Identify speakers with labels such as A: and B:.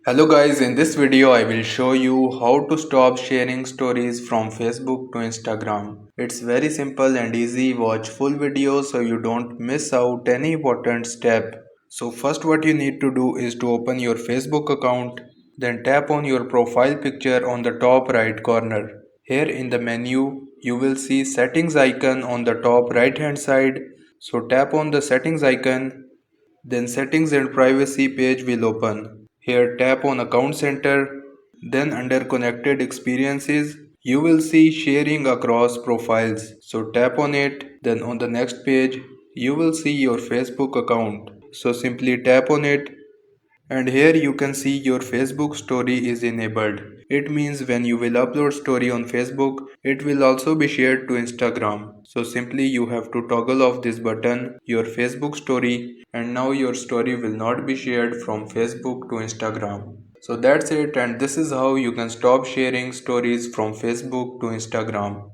A: Hello guys, in this video I will show you how to stop sharing stories from Facebook to Instagram. It's very simple and easy. Watch full video so you don't miss out any important step. So first what you need to do is to open your Facebook account, then tap on your profile picture on the top right corner. Here in the menu, you will see settings icon on the top right hand side. So tap on the settings icon, then settings and privacy page will open. Here tap on account center. Then under connected experiences, you will see sharing across profiles. So tap on it. Then on the next page, you will see your Facebook account. So simply tap on it and here you can see your Facebook story is enabled. It means when you will upload story on Facebook, it will also be shared to Instagram. So simply you have to toggle off this button, your Facebook story, and now your story will not be shared from Facebook to Instagram. So that's it, and this is how you can stop sharing stories from Facebook to Instagram.